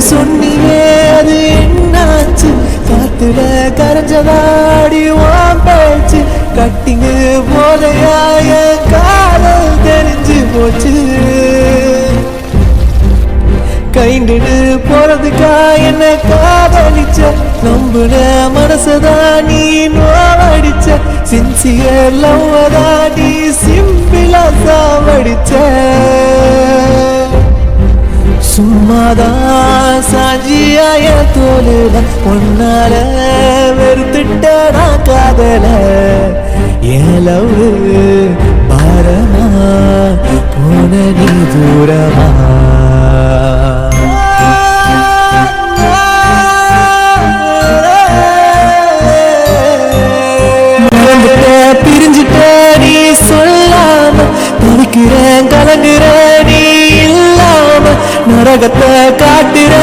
சொன்னியே அது என்னாச்சு காத்துல கரைஞ்சதாடி வான் பேச்சு கட்டிங்கு போதையாய காதல் தெரிஞ்சு போச்சு கைண்டுன்னு போறதுக்கா என்ன காதலிச்ச நம்புன மனசதான் நீ நோவடிச்ச சின்சியர் லவ்வதான் நீ சிம்பிளா சாவடிச்ச சும்மாதான் சாஞ்சியாய தோலுல ஒன்னால வெறுத்துட்டா காதல என் லவ் பாரமா போன நீ தூரமா பிரிஞ்சுட்ட நீ சொல்லாம தவிக்கிறேன் கலங்குற நீ இல்லாம நரகத்தை காட்டுற